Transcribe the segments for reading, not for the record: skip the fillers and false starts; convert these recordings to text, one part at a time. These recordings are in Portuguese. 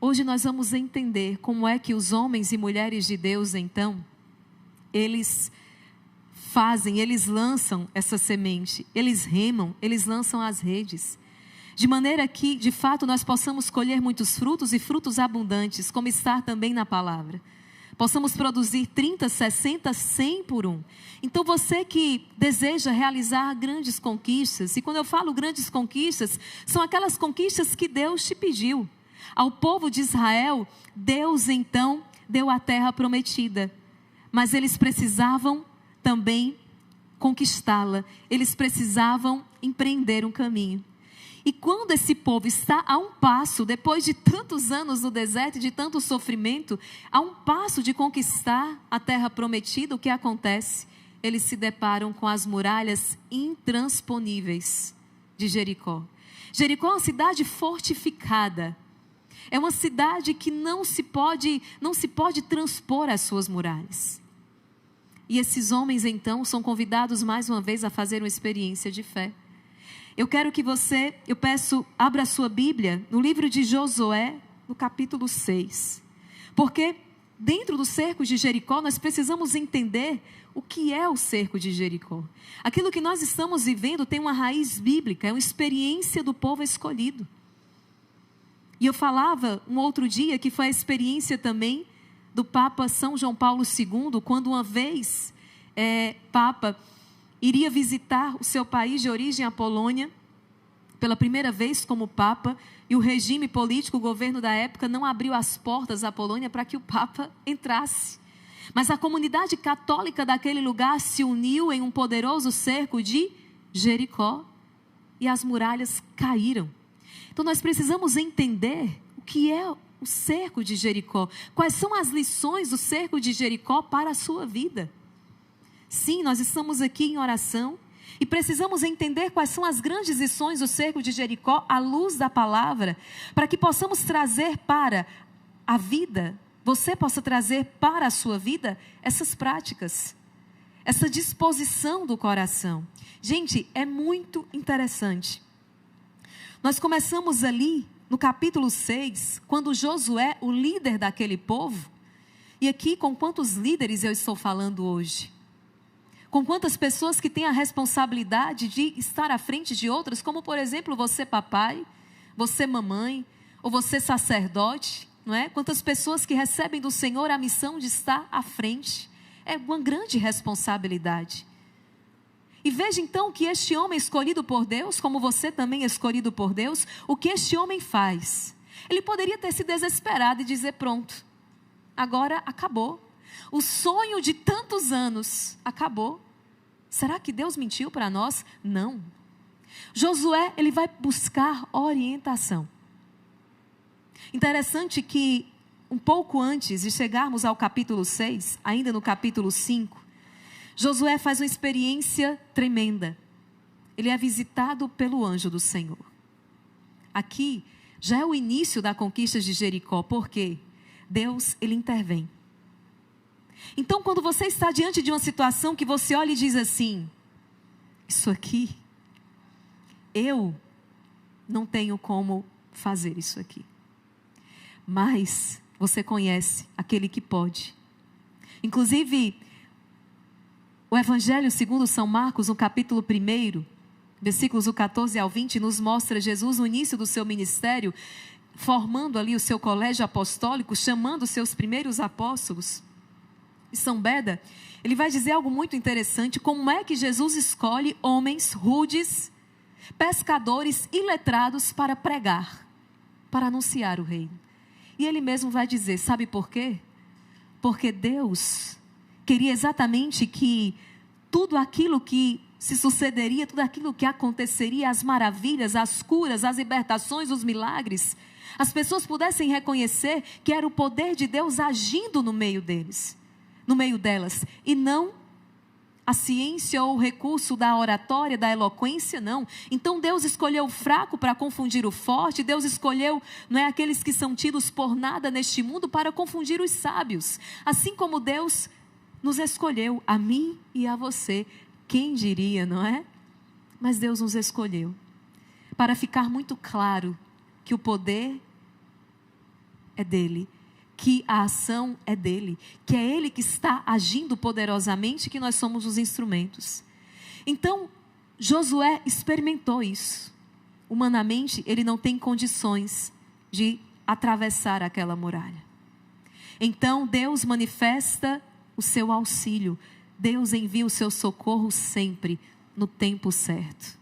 Hoje nós vamos entender como é que os homens e mulheres de Deus, então, eles lançam essa semente, eles remam, eles lançam as redes, de maneira que, de fato, nós possamos colher muitos frutos e frutos abundantes, como está também na palavra. Possamos produzir 30, 60, 100 por um. Então você que deseja realizar grandes conquistas, e quando eu falo grandes conquistas, são aquelas conquistas que Deus te pediu. Ao povo de Israel, Deus então deu a terra prometida, mas eles precisavam também conquistá-la, eles precisavam empreender um caminho. E quando esse povo está a um passo, depois de tantos anos no deserto, de tanto sofrimento, a um passo de conquistar a terra prometida, o que acontece? Eles se deparam com as muralhas intransponíveis de Jericó. Jericó é uma cidade fortificada. É uma cidade que não se pode transpor as suas muralhas. E esses homens então são convidados mais uma vez a fazer uma experiência de fé. Eu peço, abra a sua Bíblia no livro de Josué, no capítulo 6. Porque dentro do cerco de Jericó, nós precisamos entender o que é o cerco de Jericó. Aquilo que nós estamos vivendo tem uma raiz bíblica, é uma experiência do povo escolhido. E eu falava um outro dia que foi a experiência também do Papa São João Paulo II, quando uma vez Papa iria visitar o seu país de origem, a Polônia, pela primeira vez como Papa, e o regime político, o governo da época, não abriu as portas à Polônia para que o Papa entrasse. Mas a comunidade católica daquele lugar se uniu em um poderoso cerco de Jericó, e as muralhas caíram. Então nós precisamos entender o que é o cerco de Jericó, quais são as lições do cerco de Jericó para a sua vida. Sim, nós estamos aqui em oração e precisamos entender quais são as grandes lições do cerco de Jericó à luz da palavra, para que possamos trazer para a vida, você possa trazer para a sua vida essas práticas, essa disposição do coração. Gente, é muito interessante. Nós começamos ali no capítulo 6, quando Josué, o líder daquele povo, e aqui com quantos líderes eu estou falando hoje? Com quantas pessoas que têm a responsabilidade de estar à frente de outras, como por exemplo você papai, você mamãe, ou você sacerdote, não é? Quantas pessoas que recebem do Senhor a missão de estar à frente. É uma grande responsabilidade. E veja então que este homem escolhido por Deus, como você também é escolhido por Deus, o que este homem faz? Ele poderia ter se desesperado e dizer: pronto, agora acabou. O sonho de tantos anos acabou. Será que Deus mentiu para nós? Não. Josué, ele vai buscar orientação. Interessante que um pouco antes de chegarmos ao capítulo 6, ainda no capítulo 5, Josué faz uma experiência tremenda. Ele é visitado pelo anjo do Senhor. Aqui já é o início da conquista de Jericó, porque Deus, ele intervém. Então, quando você está diante de uma situação que você olha e diz assim: isso aqui, eu não tenho como fazer isso aqui. Mas você conhece aquele que pode. Inclusive, o Evangelho segundo São Marcos, no capítulo 1, versículos do 14 ao 20, nos mostra Jesus no início do seu ministério, formando ali o seu colégio apostólico, chamando os seus primeiros apóstolos. E São Beda, ele vai dizer algo muito interessante: como é que Jesus escolhe homens rudes, pescadores iletrados para pregar, para anunciar o reino. E ele mesmo vai dizer, sabe por quê? Porque Deus queria exatamente que tudo aquilo que se sucederia, tudo aquilo que aconteceria, as maravilhas, as curas, as libertações, os milagres, as pessoas pudessem reconhecer que era o poder de Deus agindo no meio deles, no meio delas, e não a ciência ou o recurso da oratória, da eloquência, não. Então Deus escolheu o fraco para confundir o forte. Deus escolheu, não é, aqueles que são tidos por nada neste mundo para confundir os sábios. Assim como Deus nos escolheu, a mim e a você. Quem diria, não é? Mas Deus nos escolheu para ficar muito claro que o poder é dele, que a ação é dele, que é ele que está agindo poderosamente, que nós somos os instrumentos. Então, Josué experimentou isso. Humanamente, ele não tem condições de atravessar aquela muralha. Então, Deus manifesta o seu auxílio. Deus envia o seu socorro sempre, no tempo certo.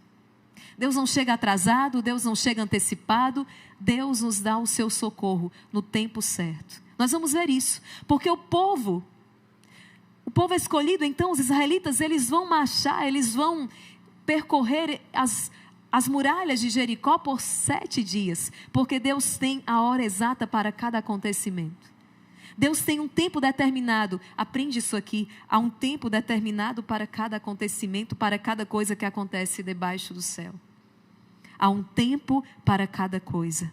Deus não chega atrasado, Deus não chega antecipado, Deus nos dá o seu socorro no tempo certo. Nós vamos ver isso, porque o povo escolhido, então, os israelitas, eles vão marchar, eles vão percorrer as muralhas de Jericó por 7 dias, porque Deus tem a hora exata para cada acontecimento. Deus tem um tempo determinado, aprende isso aqui, há um tempo determinado para cada acontecimento, para cada coisa que acontece debaixo do céu. Há um tempo para cada coisa.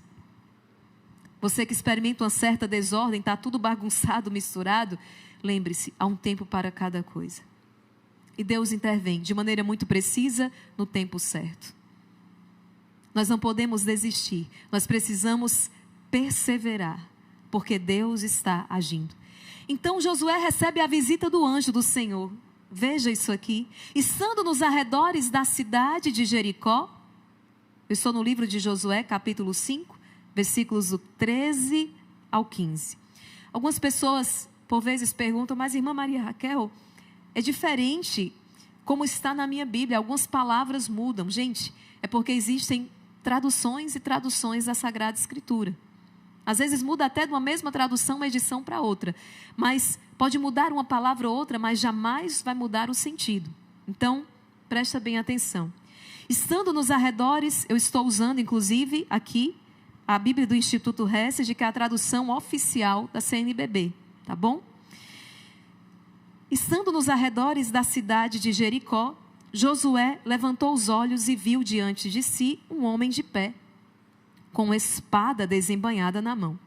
Você que experimenta uma certa desordem, está tudo bagunçado, misturado, lembre-se, há um tempo para cada coisa. E Deus intervém de maneira muito precisa, no tempo certo. Nós não podemos desistir, nós precisamos perseverar, porque Deus está agindo. Então Josué recebe a visita do anjo do Senhor. Veja isso aqui. Estando nos arredores da cidade de Jericó, eu estou no livro de Josué, capítulo 5, versículos do 13 ao 15. Algumas pessoas, por vezes, perguntam, mas irmã Maria Raquel, é diferente como está na minha Bíblia, algumas palavras mudam. Gente, é porque existem traduções e traduções da Sagrada Escritura. Às vezes muda até de uma mesma tradução, uma edição para outra. Mas pode mudar uma palavra ou outra, mas jamais vai mudar o sentido. Então, presta bem atenção. Estando nos arredores, eu estou usando inclusive aqui a Bíblia do Instituto Hesed, que é a tradução oficial da CNBB, tá bom? Estando nos arredores da cidade de Jericó, Josué levantou os olhos e viu diante de si um homem de pé, com espada desembainhada na mão.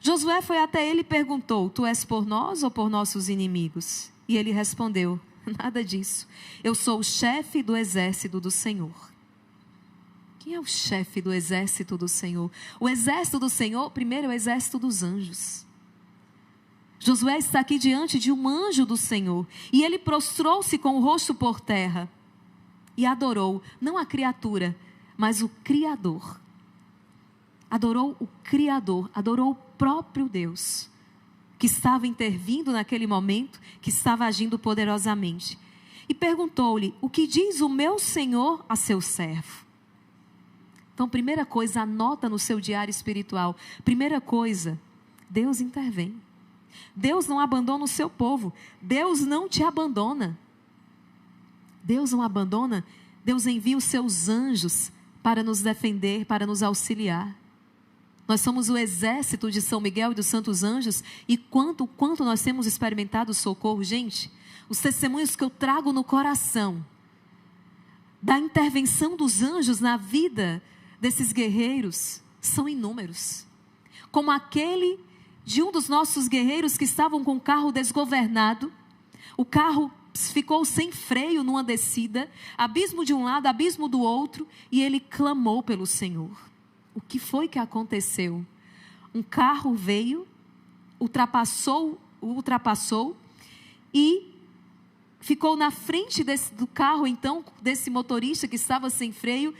Josué foi até ele e perguntou, tu és por nós ou por nossos inimigos? E ele respondeu, nada disso, eu sou o chefe do exército do Senhor. Quem é o chefe do exército do Senhor? O exército do Senhor, primeiro é o exército dos anjos. Josué está aqui diante de um anjo do Senhor, e ele prostrou-se com o rosto por terra, e adorou, não a criatura, mas o Criador. Adorou o Criador, adorou o próprio Deus, que estava intervindo naquele momento, que estava agindo poderosamente. E perguntou-lhe, o que diz o meu Senhor a seu servo? Então, primeira coisa, anota no seu diário espiritual. Primeira coisa, Deus intervém. Deus não abandona o seu povo. Deus não te abandona. Deus não abandona. Deus envia os seus anjos para nos defender, para nos auxiliar. Nós somos o exército de São Miguel e dos santos anjos, e quanto nós temos experimentado o socorro, gente, os testemunhos que eu trago no coração, da intervenção dos anjos na vida desses guerreiros, são inúmeros. Como aquele de um dos nossos guerreiros que estavam com o carro desgovernado, o carro ficou sem freio numa descida, abismo de um lado, abismo do outro, e ele clamou pelo Senhor. O que foi que aconteceu? Um carro veio, ultrapassou e ficou na frente do carro, então, desse motorista que estava sem freio,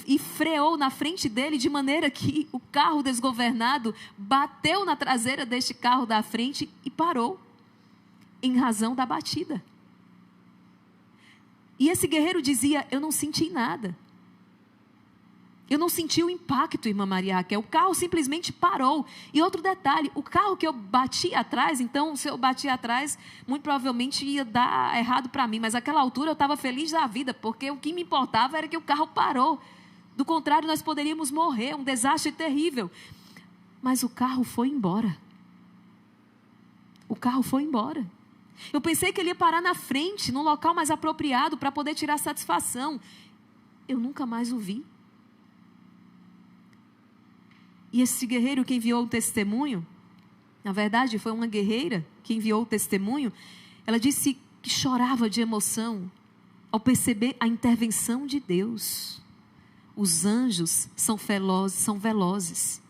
e freou na frente dele, de maneira que o carro desgovernado bateu na traseira deste carro da frente e parou, em razão da batida. E esse guerreiro dizia, eu não senti nada. Eu não senti o impacto, irmã Maria Raquel. O carro simplesmente parou. E outro detalhe, o carro que eu bati atrás, então, se eu bati atrás, muito provavelmente ia dar errado para mim. Mas naquela altura eu estava feliz da vida, porque o que me importava era que o carro parou. Do contrário, nós poderíamos morrer, um desastre terrível. Mas o carro foi embora. O carro foi embora. Eu pensei que ele ia parar na frente, num local mais apropriado, para poder tirar satisfação. Eu nunca mais o vi. E esse guerreiro que enviou o testemunho, na verdade foi uma guerreira que enviou o testemunho, ela disse que chorava de emoção ao perceber a intervenção de Deus. Os anjos são velozes.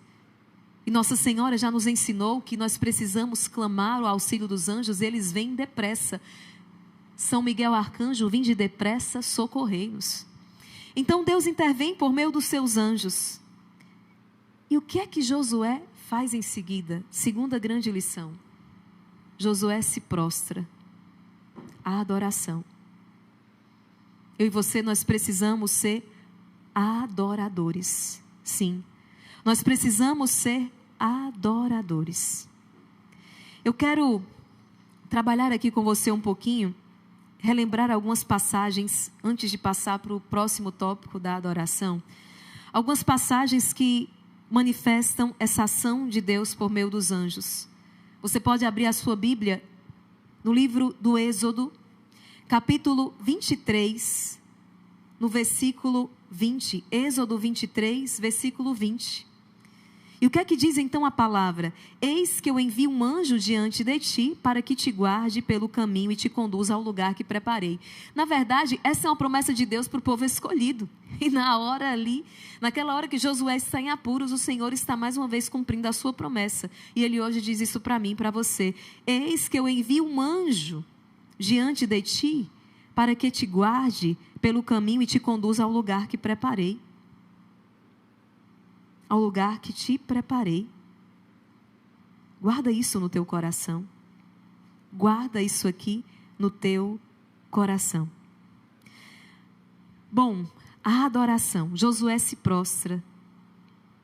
E Nossa Senhora já nos ensinou que nós precisamos clamar o auxílio dos anjos, eles vêm depressa. São Miguel Arcanjo, vinde depressa, socorrei-nos. Então Deus intervém por meio dos seus anjos. E o que é que Josué faz em seguida? Segunda grande lição. Josué se prostra. A adoração. Eu e você, nós precisamos ser adoradores. Sim, nós precisamos ser adoradores. Eu quero trabalhar aqui com você um pouquinho, relembrar algumas passagens, antes de passar para o próximo tópico da adoração. Algumas passagens que manifestam essa ação de Deus por meio dos anjos. Você pode abrir a sua Bíblia no livro do Êxodo, capítulo 23, no versículo 20. Êxodo 23, versículo 20. E o que é que diz então a palavra? Eis que eu envio um anjo diante de ti para que te guarde pelo caminho e te conduza ao lugar que preparei. Na verdade, essa é uma promessa de Deus para o povo escolhido. E na hora ali, naquela hora que Josué está em apuros, o Senhor está mais uma vez cumprindo a sua promessa. E Ele hoje diz isso para mim e para você. Eis que eu envio um anjo diante de ti para que te guarde pelo caminho e te conduza ao lugar que preparei. Ao lugar que te preparei. Guarda isso no teu coração. Guarda isso aqui no teu coração. Bom, a adoração. Josué se prostra.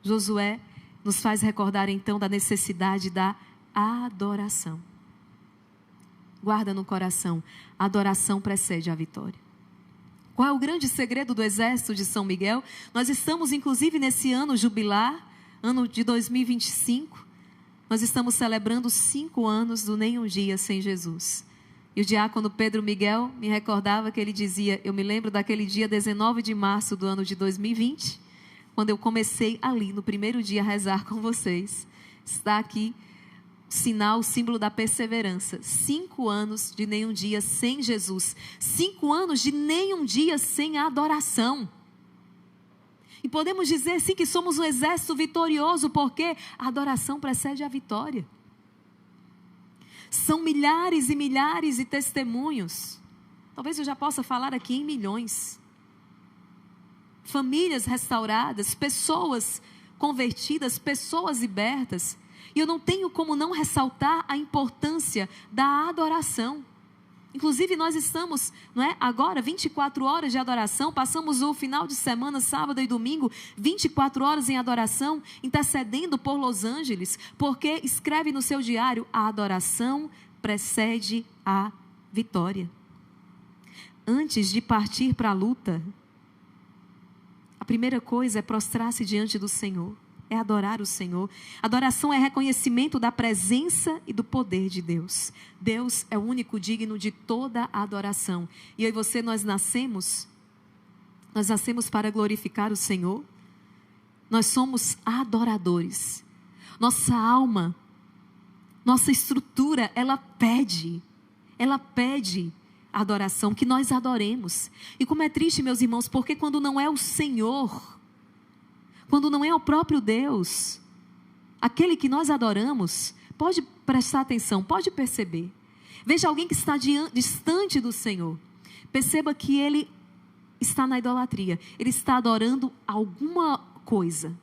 Josué nos faz recordar então da necessidade da adoração. Guarda no coração. A adoração precede a vitória. Qual é o grande segredo do exército de São Miguel? Nós estamos inclusive nesse ano jubilar, ano de 2025. Nós estamos celebrando 5 anos do Nenhum Dia Sem Jesus. E o diácono Pedro Miguel me recordava que ele dizia, eu me lembro daquele dia 19 de março do ano de 2020, quando eu comecei ali no primeiro dia a rezar com vocês. Está aqui sinal, o símbolo da perseverança. 5 anos de nenhum dia sem Jesus. 5 anos de nenhum dia sem adoração. E podemos dizer sim que somos um exército vitorioso, porque a adoração precede a vitória. São milhares e milhares de testemunhos. Talvez eu já possa falar aqui em milhões. Famílias restauradas, pessoas convertidas, pessoas libertas. E eu não tenho como não ressaltar a importância da adoração. Inclusive nós estamos, não é, agora 24 horas de adoração, passamos o final de semana, sábado e domingo, 24 horas em adoração, intercedendo por Los Angeles, porque escreve no seu diário, a adoração precede a vitória. Antes de partir para a luta, a primeira coisa é prostrar-se diante do Senhor. É adorar o Senhor. Adoração é reconhecimento da presença e do poder de Deus. Deus é o único digno de toda a adoração. E eu e você, nós nascemos para glorificar o Senhor. Nós somos adoradores. Nossa alma, nossa estrutura, ela pede adoração, que nós adoremos. E como é triste, meus irmãos, porque quando não é o Senhor, quando não é o próprio Deus, aquele que nós adoramos, pode prestar atenção, pode perceber. Veja alguém que está distante do Senhor. Perceba que ele está na idolatria. Ele está adorando alguma coisa.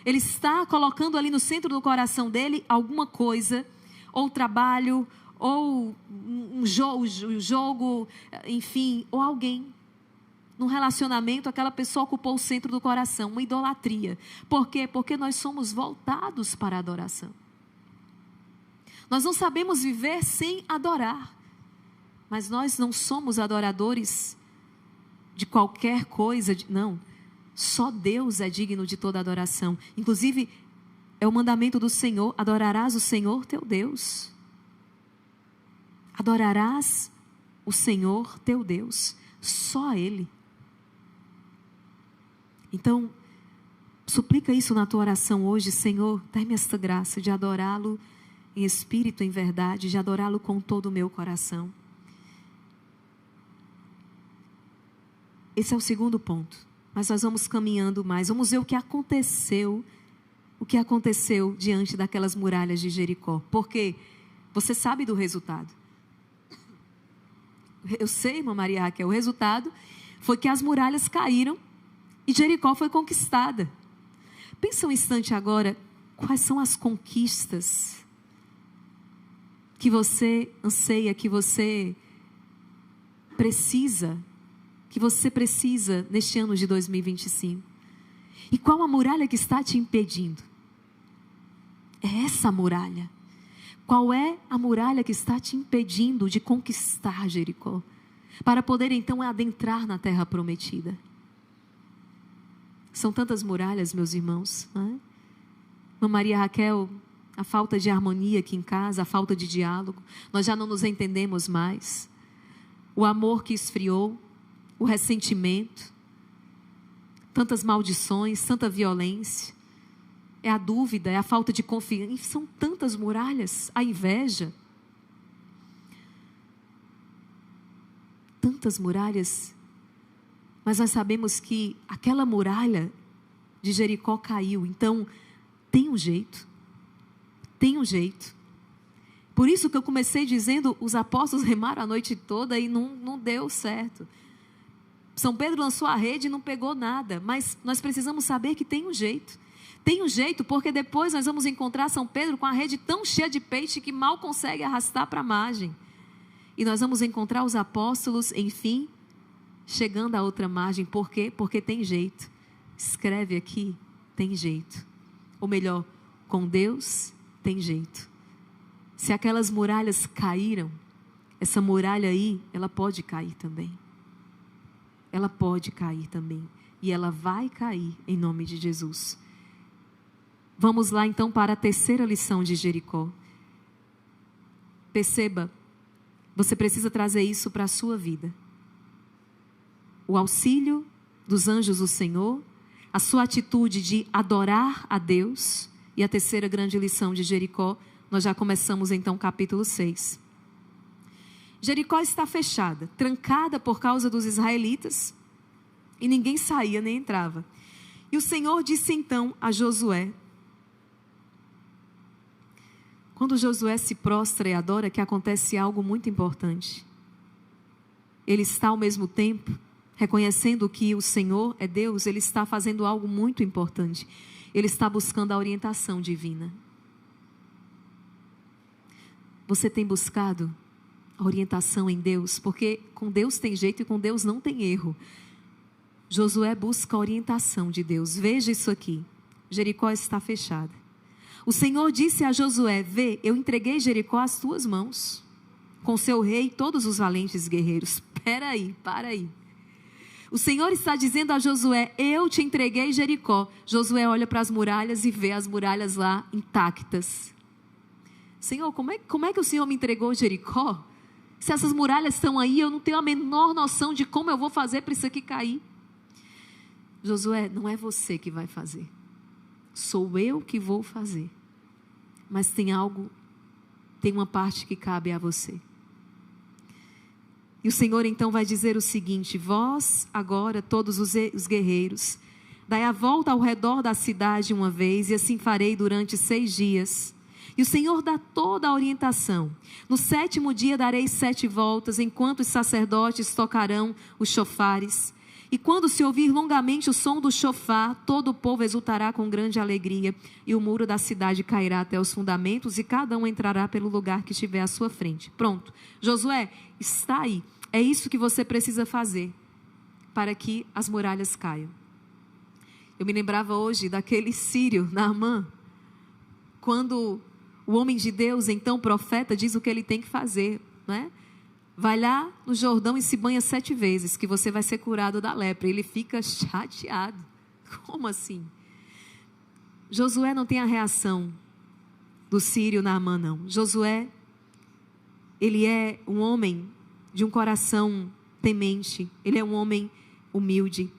Ele está colocando ali no centro do coração dele alguma coisa, ou trabalho, ou um jogo, enfim, ou alguém. Num relacionamento, aquela pessoa ocupou o centro do coração, uma idolatria. Por quê? Porque nós somos voltados para a adoração. Nós não sabemos viver sem adorar. Mas nós não somos adoradores de qualquer coisa, não. Só Deus é digno de toda adoração. Inclusive, é o mandamento do Senhor, adorarás o Senhor teu Deus. Adorarás o Senhor teu Deus, só Ele. Então, suplica isso na tua oração hoje. Senhor, dai-me esta graça de adorá-lo em espírito, em verdade, de adorá-lo com todo o meu coração. Esse é o segundo ponto. Mas nós vamos caminhando mais. Vamos ver o que aconteceu o que aconteceu diante daquelas muralhas de Jericó. Porque você sabe do resultado. Eu sei, irmã Maria Raquel, o resultado foi que as muralhas caíram e Jericó foi conquistada. Pensa um instante agora, quais são as conquistas que você anseia, que você precisa neste ano de 2025? E qual a muralha que está te impedindo? É essa muralha. Qual é a muralha que está te impedindo de conquistar Jericó? Para poder então adentrar na terra prometida. São tantas muralhas, meus irmãos, não é? Irmã Maria Raquel, a falta de harmonia aqui em casa, a falta de diálogo, nós já não nos entendemos mais. O amor que esfriou, o ressentimento, tantas maldições, tanta violência, é a dúvida, é a falta de confiança, são tantas muralhas, a inveja, tantas muralhas, mas nós sabemos que aquela muralha de Jericó caiu, então tem um jeito, por isso que eu comecei dizendo, os apóstolos remaram a noite toda e não deu certo. São Pedro lançou a rede e não pegou nada, mas nós precisamos saber que tem um jeito. Tem um jeito, porque depois nós vamos encontrar São Pedro com a rede tão cheia de peixe que mal consegue arrastar para a margem. E nós vamos encontrar os apóstolos, enfim, chegando à outra margem. Por quê? Porque tem jeito. Escreve aqui, tem jeito. Ou melhor, com Deus tem jeito. Se aquelas muralhas caíram, essa muralha aí, ela pode cair também. Ela pode cair também. E ela vai cair em nome de Jesus. Vamos lá então para a terceira lição de Jericó. Perceba, você precisa trazer isso para a sua vida. O auxílio dos anjos do Senhor, a sua atitude de adorar a Deus. E a terceira grande lição de Jericó, nós já começamos então o capítulo 6. Jericó está fechada, trancada por causa dos israelitas, e ninguém saía nem entrava. E o Senhor disse então a Josué, quando Josué se prostra e adora, que acontece algo muito importante. Ele está ao mesmo tempo, reconhecendo que o Senhor é Deus, ele está fazendo algo muito importante. Ele está buscando a orientação divina. Você tem buscado a orientação em Deus? Porque com Deus tem jeito e com Deus não tem erro. Josué busca a orientação de Deus. Veja isso aqui. Jericó está fechada. O Senhor disse a Josué, vê, eu entreguei Jericó às tuas mãos, com seu rei e todos os valentes guerreiros. Para aí. O Senhor está dizendo a Josué, eu te entreguei Jericó. Josué olha para as muralhas e vê as muralhas lá intactas. Senhor, como é que o Senhor me entregou Jericó? Se essas muralhas estão aí, eu não tenho a menor noção de como eu vou fazer para isso aqui cair. Josué, não é você que vai fazer. Sou eu que vou fazer. Mas tem uma parte que cabe a você. E o Senhor então vai dizer o seguinte, vós agora, todos os guerreiros, dai a volta ao redor da cidade uma vez, e assim farei durante 6 dias. E o Senhor dá toda a orientação. No 7º dia darei 7 voltas, enquanto os sacerdotes tocarão os chofares. E quando se ouvir longamente o som do chofar, todo o povo exultará com grande alegria, e o muro da cidade cairá até os fundamentos, e cada um entrará pelo lugar que estiver à sua frente. Pronto. Josué, está aí. É isso que você precisa fazer para que as muralhas caiam. Eu me lembrava hoje daquele sírio, Naamã, quando o homem de Deus, então profeta, diz o que ele tem que fazer, não é? Vai lá no Jordão e se banha 7 vezes, que você vai ser curado da lepra. Ele fica chateado. Como assim? Josué não tem a reação do sírio Naamã, não. Josué, ele é um homem de um coração temente. Ele é um homem humilde.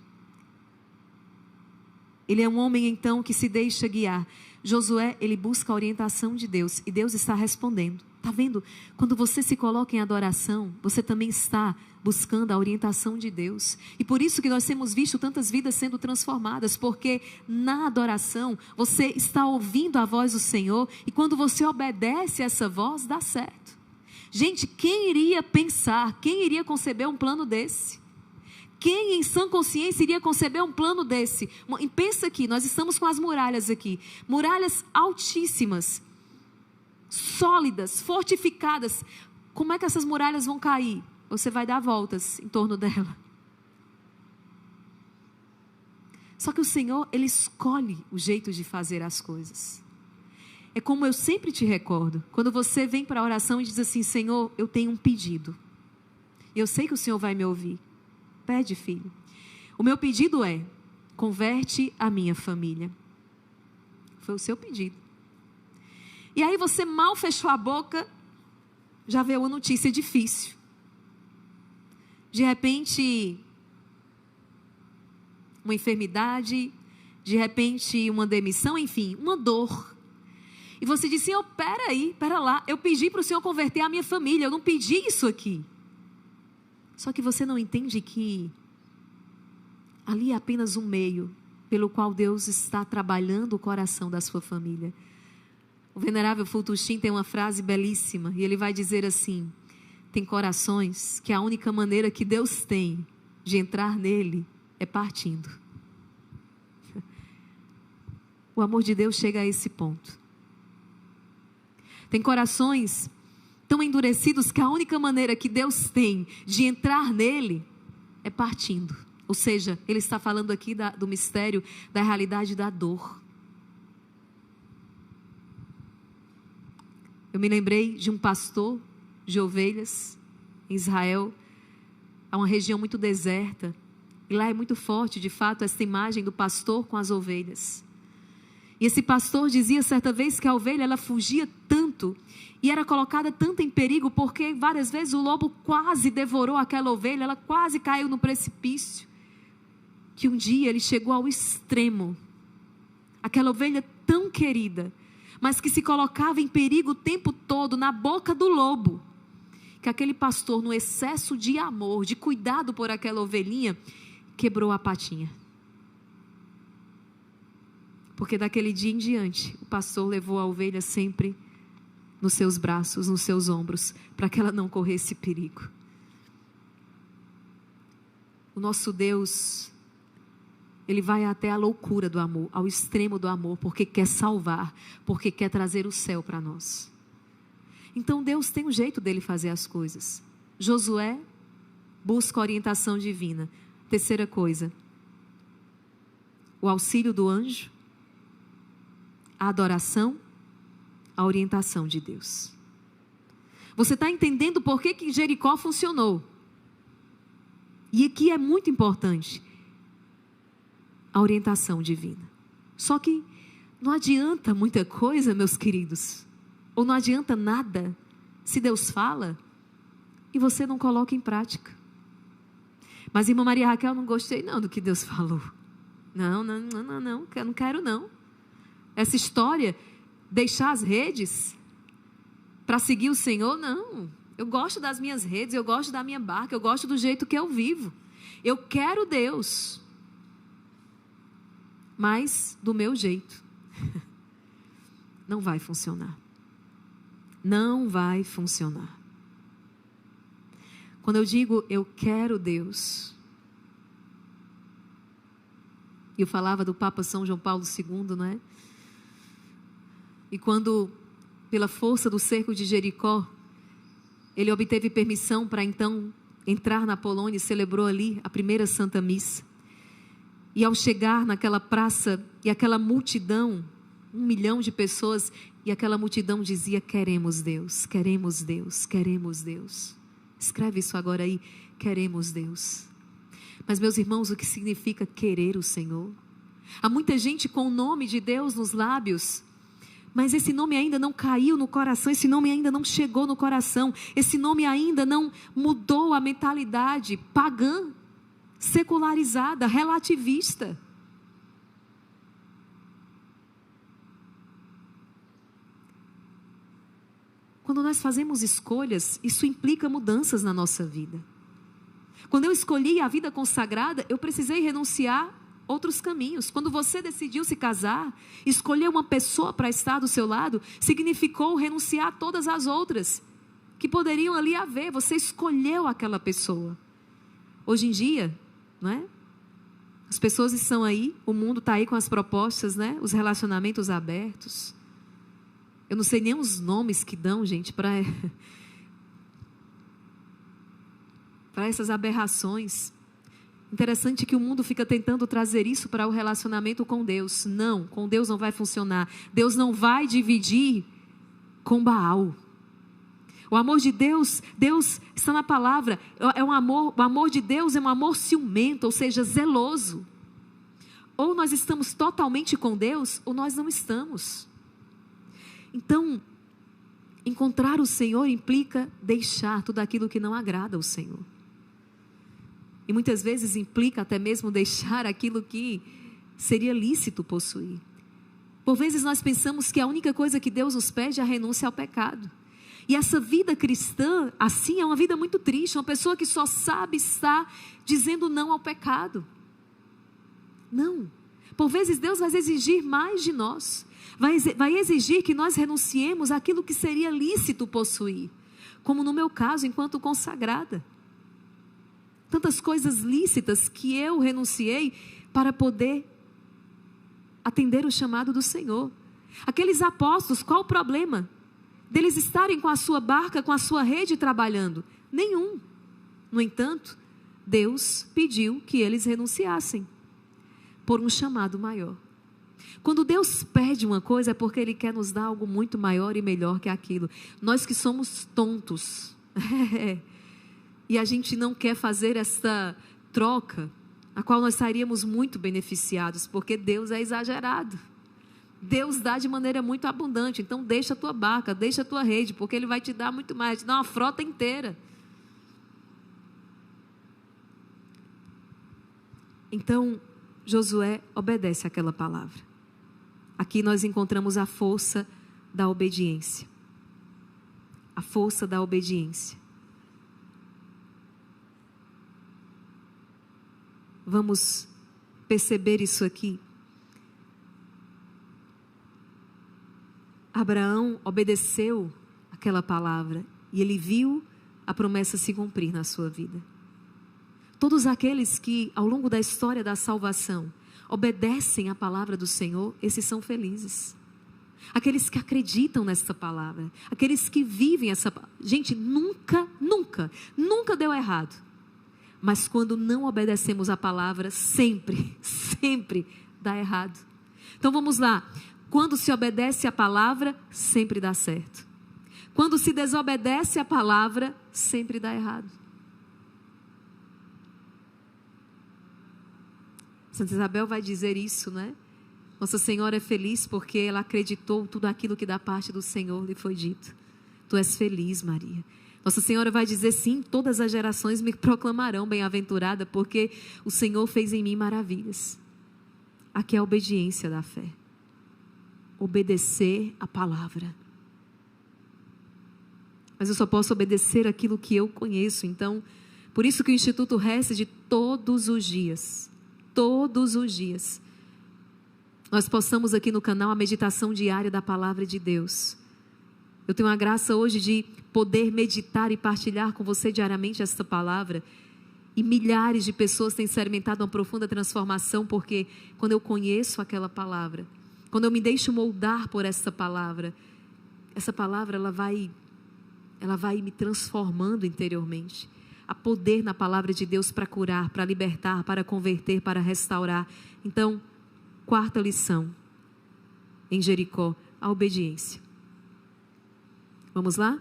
Ele é um homem, então, que se deixa guiar. Josué, ele busca a orientação de Deus. E Deus está respondendo. Está vendo? Quando você se coloca em adoração, você também está buscando a orientação de Deus. E por isso que nós temos visto tantas vidas sendo transformadas, porque na adoração você está ouvindo a voz do Senhor, e quando você obedece a essa voz, dá certo. Gente, quem iria pensar, quem iria conceber um plano desse? Quem em sã consciência iria conceber um plano desse? E pensa aqui, nós estamos com as muralhas aqui, muralhas altíssimas, sólidas, fortificadas. Como é que essas muralhas vão cair? Você vai dar voltas em torno dela. Só que o Senhor, Ele escolhe o jeito de fazer as coisas. É como eu sempre te recordo, quando você vem para a oração e diz assim: Senhor, eu tenho um pedido. E eu sei que o Senhor vai me ouvir. Pede, filho. O meu pedido é: converte a minha família. Foi o seu pedido. E aí você mal fechou a boca, já veio uma notícia difícil. De repente, uma enfermidade, de repente uma demissão, enfim, uma dor. E você disse: oh, pera lá, eu pedi para o Senhor converter a minha família, eu não pedi isso aqui. Só que você não entende que ali é apenas um meio pelo qual Deus está trabalhando o coração da sua família. O venerável Fulton Sheen tem uma frase belíssima, e ele vai dizer assim: tem corações que a única maneira que Deus tem de entrar nele é partindo. O amor de Deus chega a esse ponto. Tem corações tão endurecidos que a única maneira que Deus tem de entrar nele é partindo. Ou seja, Ele está falando aqui do mistério, da realidade da dor. Eu me lembrei de um pastor de ovelhas em Israel. É uma região muito deserta. E lá é muito forte, de fato, essa imagem do pastor com as ovelhas. E esse pastor dizia certa vez que a ovelha, ela fugia tanto e era colocada tanto em perigo, porque várias vezes o lobo quase devorou aquela ovelha, ela quase caiu no precipício, que um dia ele chegou ao extremo. Aquela ovelha tão querida, mas que se colocava em perigo o tempo todo na boca do lobo, que aquele pastor, no excesso de amor, de cuidado por aquela ovelhinha, quebrou a patinha. Porque daquele dia em diante, o pastor levou a ovelha sempre nos seus braços, nos seus ombros, para que ela não corresse perigo. O nosso Deus, Ele vai até a loucura do amor, ao extremo do amor, porque quer salvar, porque quer trazer o céu para nós. Então Deus tem um jeito dele fazer as coisas. Josué busca orientação divina. Terceira coisa, o auxílio do anjo, a adoração, a orientação de Deus. Você está entendendo por que Jericó funcionou? E aqui é muito importante a orientação divina. Só que não adianta muita coisa, meus queridos, ou não adianta nada se Deus fala e você não coloca em prática. Mas irmã Maria Raquel, não gostei não do que Deus falou. Não, eu não quero não. Essa história, deixar as redes para seguir o Senhor, não. Eu gosto das minhas redes, eu gosto da minha barca, eu gosto do jeito que eu vivo. Eu quero Deus, mas do meu jeito. Não vai funcionar. Não vai funcionar. Quando eu digo eu quero Deus, eu falava do Papa São João Paulo II, não é? E quando, pela força do cerco de Jericó, ele obteve permissão para então entrar na Polônia e celebrou ali a primeira Santa Missa. E ao chegar naquela praça e aquela multidão, 1 milhão de pessoas, e aquela multidão dizia: queremos Deus, queremos Deus, queremos Deus. Escreve isso agora aí: queremos Deus. Mas meus irmãos, o que significa querer o Senhor? Há muita gente com o nome de Deus nos lábios, mas esse nome ainda não caiu no coração, esse nome ainda não chegou no coração, esse nome ainda não mudou a mentalidade pagã, secularizada, relativista. Quando nós fazemos escolhas, isso implica mudanças na nossa vida. Quando eu escolhi a vida consagrada, eu precisei renunciar outros caminhos. Quando você decidiu se casar, escolher uma pessoa para estar do seu lado, significou renunciar a todas as outras que poderiam ali haver. Você escolheu aquela pessoa. Hoje em dia, não é? As pessoas estão aí, o mundo está aí com as propostas, né? Os relacionamentos abertos. Eu não sei nem os nomes que dão, gente, para essas aberrações. Interessante que o mundo fica tentando trazer isso para o relacionamento com Deus. Não, com Deus não vai funcionar. Deus não vai dividir com Baal. O amor de Deus, Deus está na palavra, é um amor, o amor de Deus é um amor ciumento, ou seja, zeloso. Ou nós estamos totalmente com Deus, ou nós não estamos. Então, encontrar o Senhor implica deixar tudo aquilo que não agrada ao Senhor. E muitas vezes implica até mesmo deixar aquilo que seria lícito possuir. Por vezes nós pensamos que a única coisa que Deus nos pede é a renúncia ao pecado. E essa vida cristã, assim, é uma vida muito triste. Uma pessoa que só sabe estar dizendo não ao pecado. Não. Por vezes Deus vai exigir mais de nós. Vai exigir que nós renunciemos àquilo que seria lícito possuir. Como no meu caso, enquanto consagrada. Tantas coisas lícitas que eu renunciei para poder atender o chamado do Senhor. Aqueles apóstolos, qual o problema deles estarem com a sua barca, com a sua rede trabalhando? Nenhum. No entanto, Deus pediu que eles renunciassem por um chamado maior. Quando Deus pede uma coisa é porque Ele quer nos dar algo muito maior e melhor que aquilo. Nós que somos tontos e a gente não quer fazer essa troca, a qual nós estaríamos muito beneficiados, porque Deus é exagerado. Deus dá de maneira muito abundante. Então deixa a tua barca, deixa a tua rede, porque Ele vai te dar muito mais, te dá uma frota inteira. Então Josué obedece àquela palavra. Aqui nós encontramos a força da obediência. A força da obediência. Vamos perceber isso aqui. Abraão obedeceu aquela palavra e ele viu a promessa se cumprir na sua vida. Todos aqueles que ao longo da história da salvação obedecem à palavra do Senhor, esses são felizes. Aqueles que acreditam nessa palavra, aqueles que vivem essa palavra. Gente, nunca deu errado. Mas quando não obedecemos à palavra, sempre dá errado. Então vamos lá. Quando se obedece à palavra, sempre dá certo. Quando se desobedece à palavra, sempre dá errado. Santa Isabel vai dizer isso, né? Nossa Senhora é feliz porque ela acreditou tudo aquilo que da parte do Senhor lhe foi dito. Tu és feliz, Maria. Nossa Senhora vai dizer, sim, todas as gerações me proclamarão bem-aventurada, porque o Senhor fez em mim maravilhas. Aqui é a obediência da fé. Obedecer a palavra. Mas eu só posso obedecer aquilo que eu conheço. Então, por isso que o Instituto Hesed, todos os dias, nós possamos aqui no canal a meditação diária da palavra de Deus. Eu tenho a graça hoje de poder meditar e partilhar com você diariamente esta palavra. E milhares de pessoas têm experimentado uma profunda transformação, porque quando eu conheço aquela palavra, quando eu me deixo moldar por essa palavra ela vai me transformando interiormente. Há poder na palavra de Deus para curar, para libertar, para converter, para restaurar. Então, quarta lição em Jericó, a obediência. Vamos lá?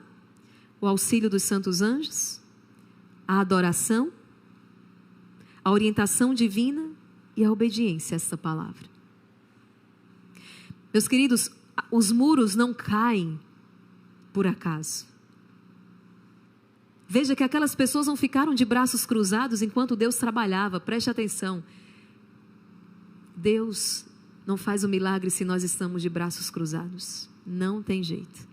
O auxílio dos santos anjos, a adoração, a orientação divina e a obediência a essa palavra. Meus queridos, os muros não caem por acaso. Veja que aquelas pessoas não ficaram de braços cruzados enquanto Deus trabalhava. Preste atenção. Deus não faz o milagre se nós estamos de braços cruzados. Não tem jeito.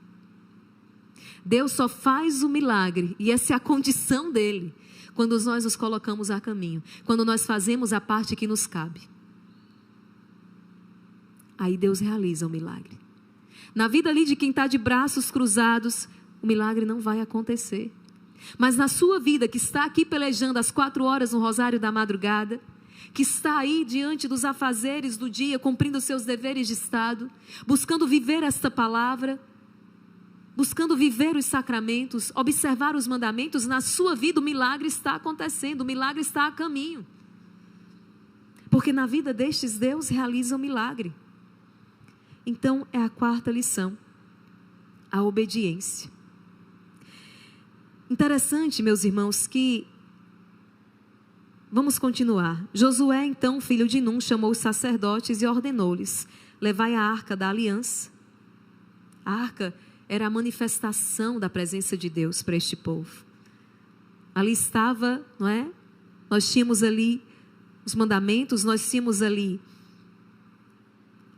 Deus só faz o milagre, e essa é a condição dele, quando nós nos colocamos a caminho, quando nós fazemos a parte que nos cabe. Aí Deus realiza o milagre. Na vida ali de quem está de braços cruzados, o milagre não vai acontecer. Mas na sua vida, que está aqui pelejando às 4 horas no rosário da madrugada, que está aí diante dos afazeres do dia, cumprindo os seus deveres de Estado, buscando viver esta palavra, buscando viver os sacramentos, observar os mandamentos, na sua vida o milagre está acontecendo, o milagre está a caminho. Porque na vida destes, Deus realiza o milagre. Então, é a 4ª lição, a obediência. Interessante, meus irmãos, que vamos continuar. Josué, então, filho de Num, chamou os sacerdotes e ordenou-lhes: levai a arca da aliança. A arca era a manifestação da presença de Deus para este povo. Ali estava, não é? Nós tínhamos ali os mandamentos, nós tínhamos ali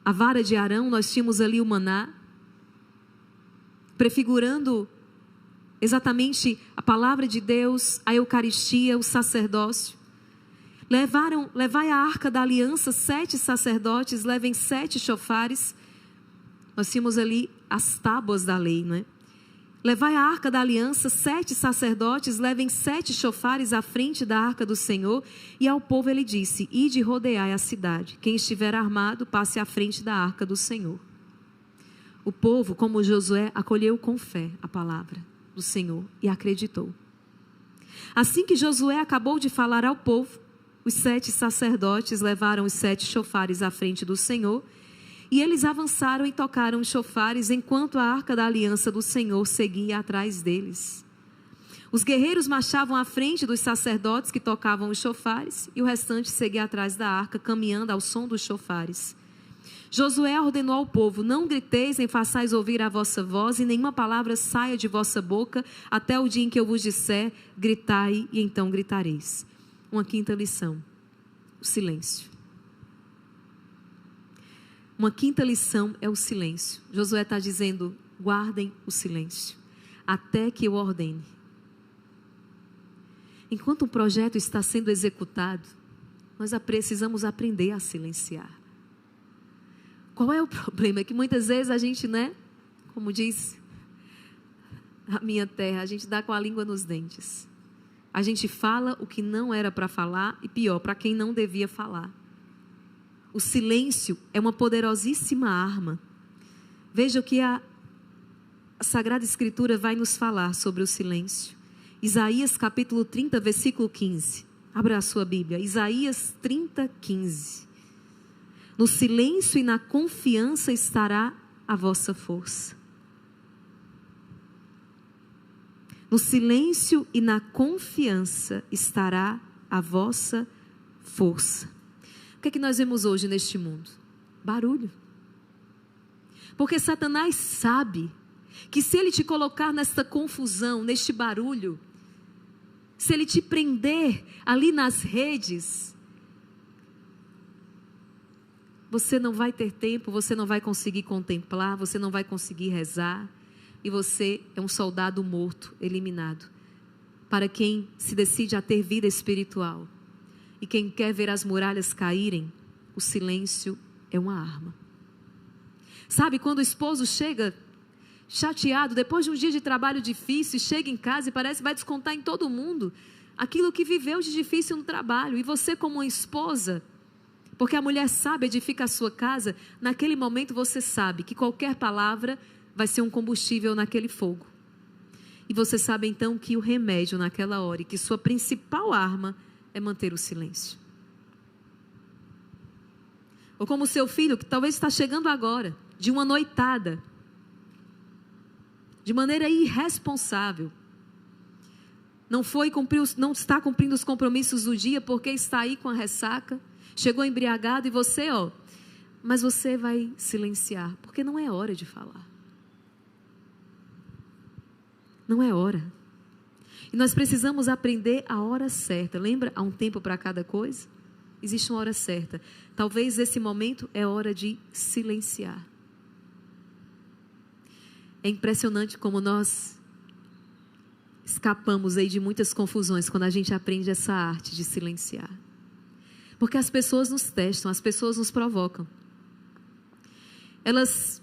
a vara de Arão, nós tínhamos ali o maná, prefigurando exatamente a palavra de Deus, a Eucaristia, o sacerdócio. Levai a arca da aliança, 7 sacerdotes, levem 7 chofares. Nós tínhamos ali as tábuas da lei, não é? Levai a arca da aliança, 7 sacerdotes, levem 7 chofares à frente da arca do Senhor. E ao povo ele disse: ide e rodeai a cidade. Quem estiver armado, passe à frente da arca do Senhor. O povo, como Josué, acolheu com fé a palavra do Senhor e acreditou. Assim que Josué acabou de falar ao povo, os 7 sacerdotes levaram os 7 chofares à frente do Senhor, e eles avançaram e tocaram os chofares, enquanto a arca da aliança do Senhor seguia atrás deles. Os guerreiros marchavam à frente dos sacerdotes que tocavam os chofares, e o restante seguia atrás da arca, caminhando ao som dos chofares. Josué ordenou ao povo: não griteis nem façais ouvir a vossa voz, e nenhuma palavra saia de vossa boca, até o dia em que eu vos disser: gritai, e então gritareis. Uma 5ª lição: o silêncio. Uma 5ª lição é o silêncio. Josué está dizendo: guardem o silêncio, até que eu ordene. Enquanto um projeto está sendo executado, nós precisamos aprender a silenciar. Qual é o problema? É que muitas vezes a gente, né, como diz a minha terra, a gente dá com a língua nos dentes. A gente fala o que não era para falar, e pior, para quem não devia falar. O silêncio é uma poderosíssima arma. Veja o que a Sagrada Escritura vai nos falar sobre o silêncio. Isaías capítulo 30, versículo 15. Abra a sua Bíblia. Isaías 30, 15. No silêncio e na confiança estará a vossa força. No silêncio e na confiança estará a vossa força. O que é que nós vemos hoje neste mundo? Barulho. Porque Satanás sabe que se ele te colocar nesta confusão, neste barulho, se ele te prender ali nas redes, você não vai ter tempo, você não vai conseguir contemplar, você não vai conseguir rezar, e você é um soldado morto, eliminado. Para quem se decide a ter vida espiritual e quem quer ver as muralhas caírem, o silêncio é uma arma. Sabe, quando o esposo chega chateado, depois de um dia de trabalho difícil, chega em casa e parece que vai descontar em todo mundo aquilo que viveu de difícil no trabalho. E você, como uma esposa, porque a mulher sabe, edifica a sua casa, naquele momento você sabe que qualquer palavra vai ser um combustível naquele fogo. E você sabe então que o remédio naquela hora, e que sua principal arma é manter o silêncio. Ou como o seu filho, que talvez está chegando agora, de uma noitada, de maneira irresponsável, não está cumprindo os compromissos do dia, porque está aí com a ressaca, chegou embriagado, e você, mas você vai silenciar, porque não é hora de falar. Não é hora. E nós precisamos aprender a hora certa. Lembra? Há um tempo para cada coisa. Existe uma hora certa. Talvez esse momento é hora de silenciar. É impressionante como nós escapamos aí de muitas confusões quando a gente aprende essa arte de silenciar. Porque as pessoas nos testam, as pessoas nos provocam. Elas,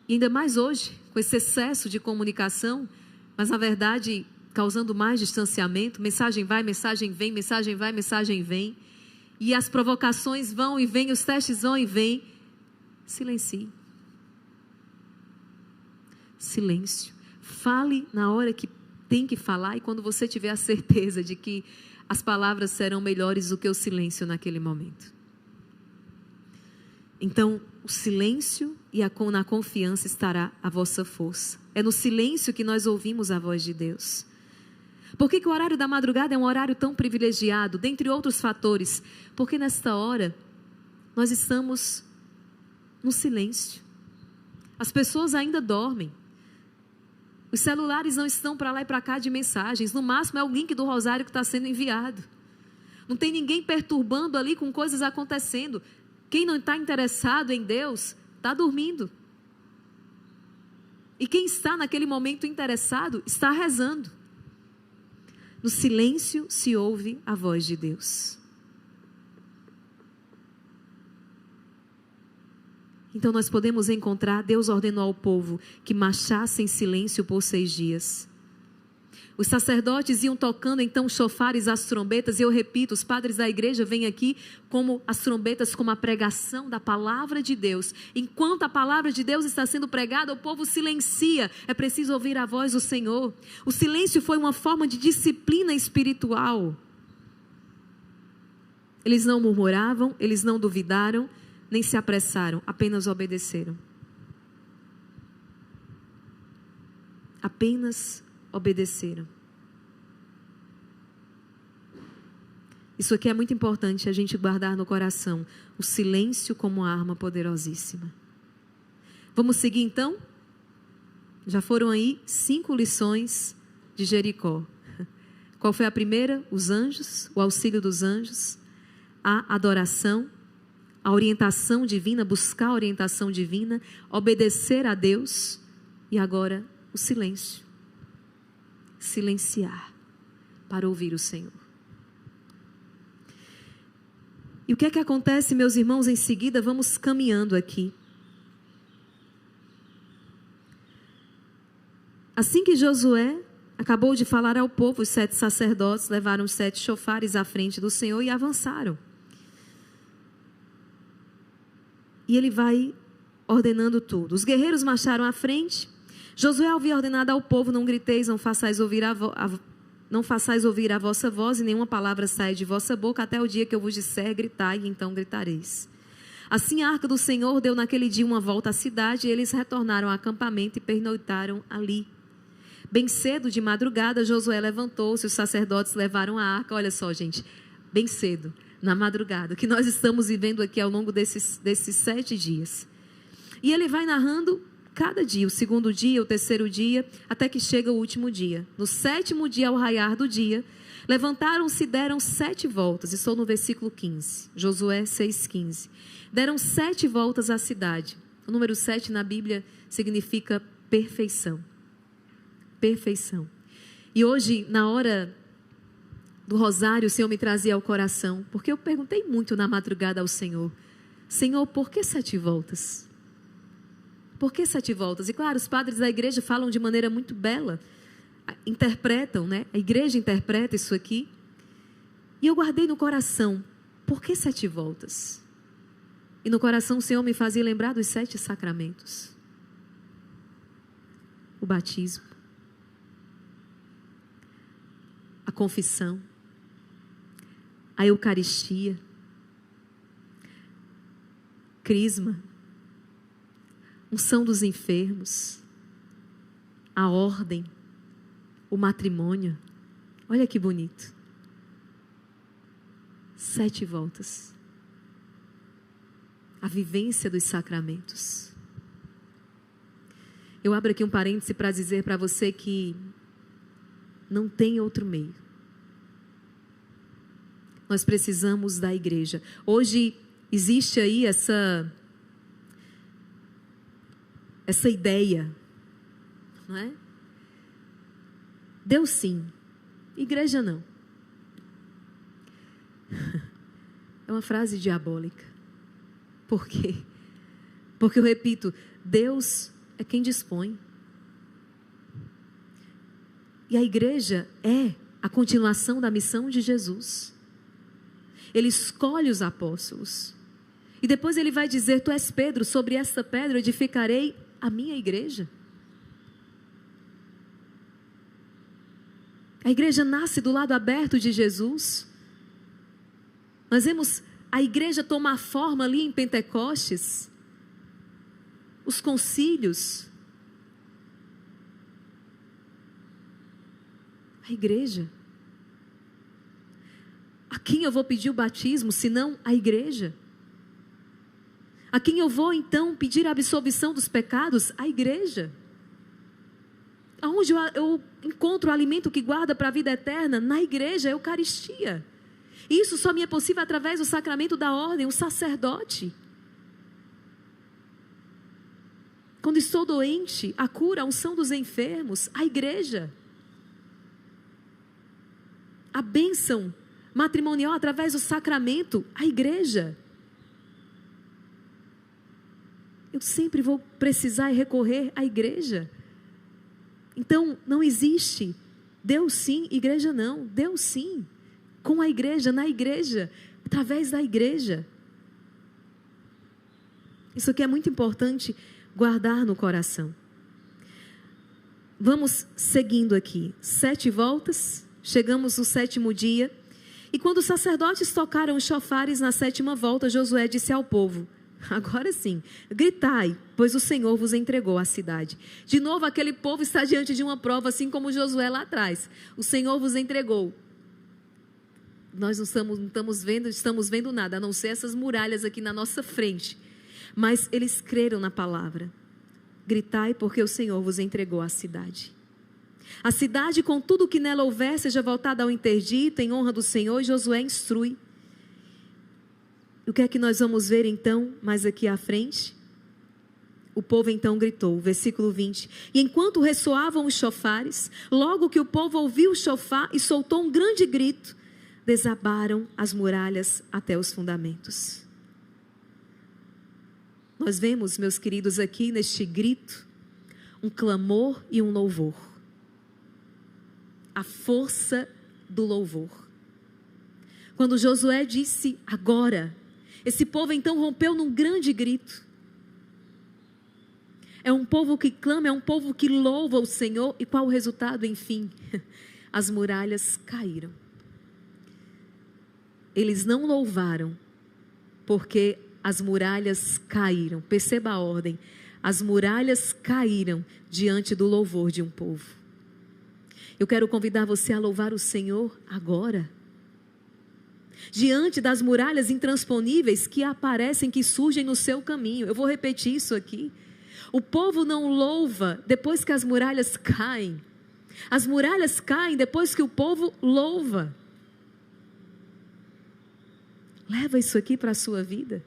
ainda mais hoje, com esse excesso de comunicação, mas na verdade causando mais distanciamento, mensagem vai, mensagem vem, mensagem vai, mensagem vem, e as provocações vão e vêm, os testes vão e vêm. Silencie. Silêncio. Fale na hora que tem que falar e quando você tiver a certeza de que as palavras serão melhores do que o silêncio naquele momento. Então, o silêncio e na confiança estará a vossa força. É no silêncio que nós ouvimos a voz de Deus. Por que o horário da madrugada é um horário tão privilegiado? Dentre outros fatores, porque nesta hora nós estamos no silêncio. As pessoas ainda dormem. Os celulares não estão para lá e para cá de mensagens. No máximo é o link do rosário que está sendo enviado. Não tem ninguém perturbando ali com coisas acontecendo. Quem não está interessado em Deus está dormindo. E quem está naquele momento interessado está rezando. No silêncio se ouve a voz de Deus. Então nós podemos encontrar, Deus ordenou ao povo que marchasse em silêncio por 6 dias. Os sacerdotes iam tocando então chofares, as trombetas, e eu repito, os padres da igreja vêm aqui como as trombetas, como a pregação da palavra de Deus. Enquanto a palavra de Deus está sendo pregada, o povo silencia, é preciso ouvir a voz do Senhor. O silêncio foi uma forma de disciplina espiritual. Eles não murmuravam, eles não duvidaram, nem se apressaram, apenas obedeceram. Apenas obedeceram. Isso aqui é muito importante a gente guardar no coração. O silêncio como arma poderosíssima. Vamos seguir então? Já foram aí 5 lições de Jericó. Qual foi a primeira? Os anjos, o auxílio dos anjos, a adoração, a orientação divina, buscar a orientação divina, obedecer a Deus e agora o silêncio. Silenciar para ouvir o Senhor. E o que é que acontece, meus irmãos, em seguida? Vamos caminhando aqui. Assim que Josué acabou de falar ao povo, os 7 sacerdotes levaram os 7 chofares à frente do Senhor e avançaram. E ele vai ordenando tudo. Os guerreiros marcharam à frente. Josué havia ordenado ao povo: não griteis, não façais ouvir a vossa voz, e nenhuma palavra saia de vossa boca, até o dia que eu vos disser, gritai, e então gritareis. Assim a arca do Senhor deu naquele dia uma volta à cidade, e eles retornaram ao acampamento e pernoitaram ali. Bem cedo, de madrugada, Josué levantou-se, os sacerdotes levaram a arca. Olha só, gente, bem cedo, na madrugada, o que nós estamos vivendo aqui ao longo desses 7 dias. E ele vai narrando cada dia, o 2º dia, o 3º dia, até que chega o último dia. No 7º dia, ao raiar do dia, levantaram-se e deram 7 voltas. Estou no versículo 15, Josué 6,15. Deram 7 voltas à cidade. O número 7 na Bíblia significa perfeição. Perfeição. E hoje, na hora do rosário, o Senhor me trazia ao coração, porque eu perguntei muito na madrugada ao Senhor: Senhor, por que 7 voltas? Por que 7 voltas? E claro, os padres da igreja falam de maneira muito bela, interpretam, né? A igreja interpreta isso aqui. E eu guardei no coração: por que 7 voltas? E no coração o Senhor me fazia lembrar dos 7 sacramentos. O batismo, a confissão, a Eucaristia, crisma, unção dos enfermos, a ordem, o matrimônio. Olha que bonito. 7 voltas. A vivência dos sacramentos. Eu abro aqui um parêntese para dizer para você que não tem outro meio. Nós precisamos da igreja. Hoje existe aí essa ideia, não é? Deus sim, igreja não. É uma frase diabólica. Por quê? Porque eu repito, Deus é quem dispõe. E a igreja é a continuação da missão de Jesus. Ele escolhe os apóstolos. E depois ele vai dizer, tu és Pedro, sobre esta pedra edificarei a minha igreja. A igreja nasce do lado aberto de Jesus. Nós vemos a igreja tomar forma ali em Pentecostes. Os concílios. A igreja. A quem eu vou pedir o batismo, senão a igreja? A quem eu vou então pedir a absolvição dos pecados? A igreja. Aonde eu encontro o alimento que guarda para a vida eterna? Na igreja, a Eucaristia. Isso só me é possível através do sacramento da ordem, o sacerdote. Quando estou doente, a cura, a unção dos enfermos, a igreja. A bênção matrimonial através do sacramento, a igreja. Eu sempre vou precisar recorrer à igreja. Então, não existe Deus sim, igreja não. Deus sim, com a igreja, na igreja, através da igreja. Isso aqui é muito importante guardar no coração. Vamos seguindo aqui. 7 voltas, chegamos no 7º dia. E quando os sacerdotes tocaram os chofares na 7ª volta, Josué disse ao povo, agora sim, gritai, pois o Senhor vos entregou a cidade. De novo, aquele povo está diante de uma prova, assim como Josué lá atrás. O Senhor vos entregou. Nós não estamos vendo nada, a não ser essas muralhas aqui na nossa frente. Mas eles creram na palavra. Gritai, porque o Senhor vos entregou a cidade. A cidade, com tudo o que nela houver, seja voltada ao interdito, em honra do Senhor, e Josué instrui. O que é que nós vamos ver então, mais aqui à frente? O povo então gritou, versículo 20. E enquanto ressoavam os chofares, logo que o povo ouviu o chofar e soltou um grande grito, desabaram as muralhas até os fundamentos. Nós vemos, meus queridos, aqui neste grito, um clamor e um louvor. A força do louvor. Quando Josué disse, agora, esse povo então rompeu num grande grito. É um povo que clama, é um povo que louva o Senhor. E qual o resultado? Enfim, as muralhas caíram. Eles não louvaram, porque as muralhas caíram. Perceba a ordem. As muralhas caíram diante do louvor de um povo. Eu quero convidar você a louvar o Senhor agora. Diante das muralhas intransponíveis que aparecem, que surgem no seu caminho. Eu vou repetir isso aqui. O povo não louva depois que as muralhas caem. As muralhas caem depois que o povo louva. Leva isso aqui para a sua vida.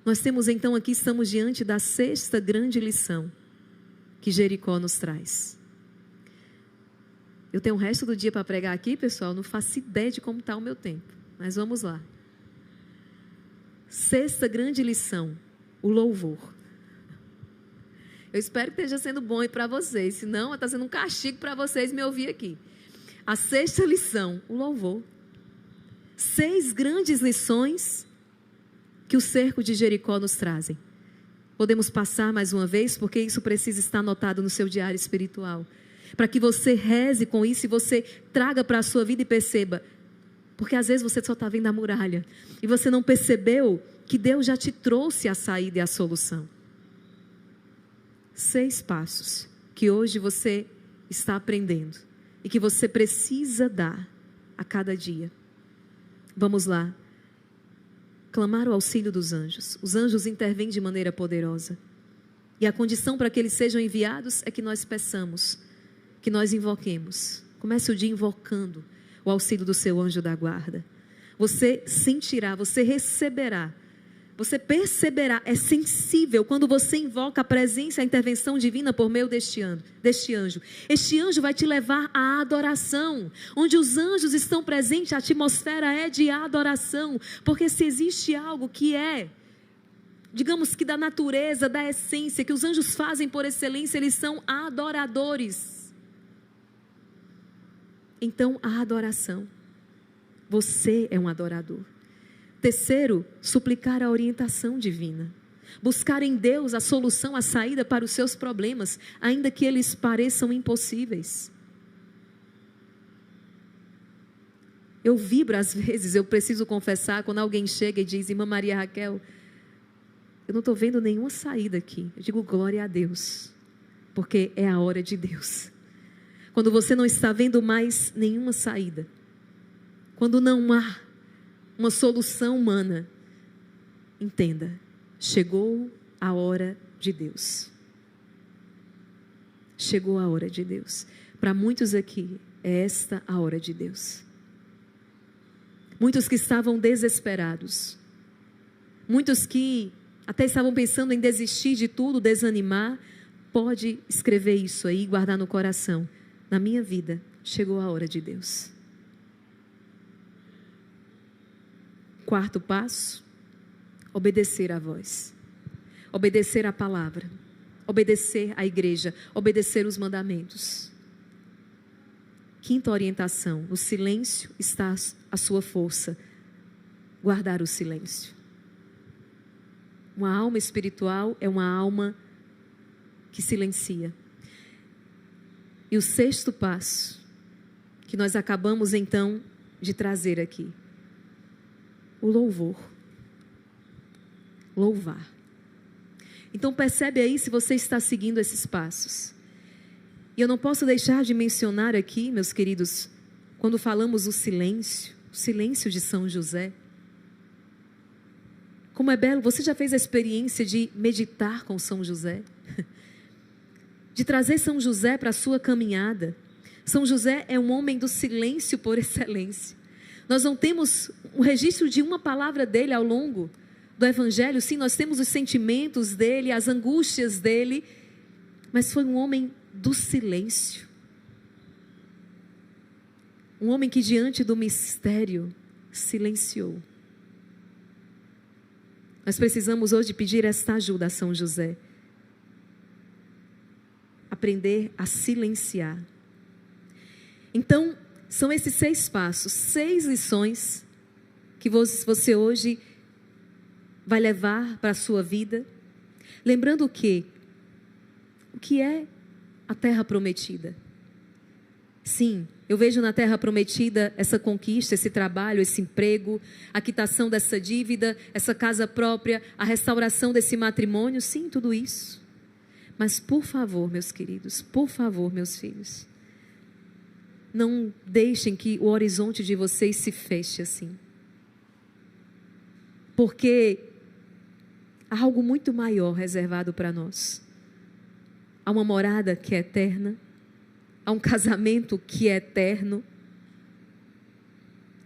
Nós temos então aqui, estamos diante da 6ª grande lição que Jericó nos traz. Eu tenho o resto do dia para pregar aqui, pessoal, não faço ideia de como está o meu tempo, mas vamos lá. 6ª grande lição, o louvor. Eu espero que esteja sendo bom para vocês, senão está sendo um castigo para vocês me ouvir aqui. A 6ª lição, o louvor. 6 grandes lições que o cerco de Jericó nos trazem. Podemos passar mais uma vez, porque isso precisa estar anotado no seu diário espiritual. Para que você reze com isso e você traga para a sua vida e perceba. Porque às vezes você só está vendo a muralha. E você não percebeu que Deus já te trouxe a saída e a solução. 6 passos que hoje você está aprendendo. E que você precisa dar a cada dia. Vamos lá. Clamar o auxílio dos anjos. Os anjos intervêm de maneira poderosa. E a condição para que eles sejam enviados é que nós peçamos, que nós invoquemos. Comece o dia invocando o auxílio do seu anjo da guarda. Você sentirá, você receberá Você perceberá, é sensível quando você invoca a presença e a intervenção divina por meio deste anjo. Este anjo vai te levar à adoração. Onde os anjos estão presentes, a atmosfera é de adoração. Porque se existe algo que é, digamos que da natureza, da essência, que os anjos fazem por excelência, eles são adoradores. Então, a adoração. Você é um adorador. Terceiro, suplicar a orientação divina. Buscar em Deus a solução, a saída para os seus problemas, ainda que eles pareçam impossíveis. Eu vibro às vezes, eu preciso confessar, quando alguém chega e diz: irmã Maria Raquel, eu não estou vendo nenhuma saída aqui. Eu digo glória a Deus, porque é a hora de Deus. Quando você não está vendo mais nenhuma saída, quando não há uma solução humana, entenda, chegou a hora de Deus. Chegou a hora de Deus. Para muitos aqui, é esta a hora de Deus. Muitos que estavam desesperados, muitos que até estavam pensando em desistir de tudo, desanimar, pode escrever isso aí e guardar no coração. Na minha vida, chegou a hora de Deus. Quarto passo, obedecer à voz, obedecer à palavra, obedecer à igreja, obedecer os mandamentos. Quinta orientação, no silêncio está a sua força, guardar o silêncio. Uma alma espiritual é uma alma que silencia. E o sexto passo, que nós acabamos então de trazer aqui, o louvor. Louvar. Então percebe aí se você está seguindo esses passos. E eu não posso deixar de mencionar aqui, meus queridos, quando falamos o silêncio de São José. Como é belo, você já fez a experiência de meditar com São José? De trazer São José para a sua caminhada. São José é um homem do silêncio por excelência. Nós não temos um registro de uma palavra dele ao longo do Evangelho. Sim, nós temos os sentimentos dele, as angústias dele, mas foi um homem do silêncio. Um homem que diante do mistério silenciou. Nós precisamos hoje pedir esta ajuda a São José. Aprender a silenciar. Então, são esses 6 passos, 6 lições que você hoje vai levar para a sua vida. Lembrando o que é a terra prometida. Sim, eu vejo na terra prometida essa conquista, esse trabalho, esse emprego, a quitação dessa dívida, essa casa própria, a restauração desse matrimônio, sim, tudo isso. Mas por favor, meus queridos, por favor, meus filhos, não deixem que o horizonte de vocês se feche assim. Porque há algo muito maior reservado para nós. Há uma morada que é eterna. Há um casamento que é eterno.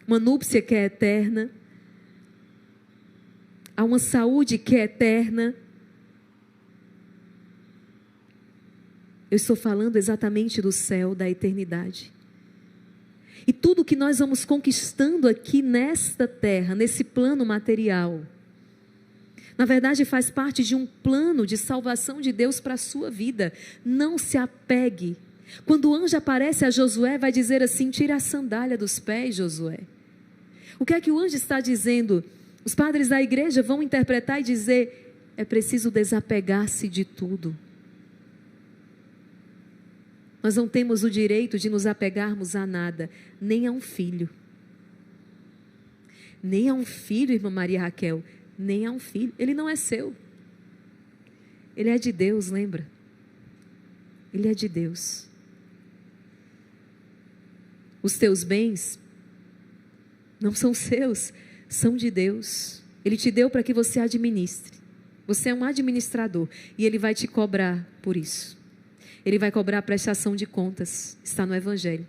Uma núpcia que é eterna. Há uma saúde que é eterna. Eu estou falando exatamente do céu, da eternidade. E tudo que nós vamos conquistando aqui nesta terra, nesse plano material, na verdade faz parte de um plano de salvação de Deus para a sua vida. Não se apegue. Quando o anjo aparece a Josué, vai dizer assim: tira a sandália dos pés, Josué. O que é que o anjo está dizendo? Os padres da igreja vão interpretar e dizer: é preciso desapegar-se de tudo. Nós não temos o direito de nos apegarmos a nada, nem a um filho. Nem a um filho, irmã Maria Raquel, nem a um filho. Ele não é seu. Ele é de Deus, lembra? Ele é de Deus. Os teus bens não são seus, são de Deus. Ele te deu para que você administre. Você é um administrador e Ele vai te cobrar por isso. Ele vai cobrar prestação de contas, está no Evangelho.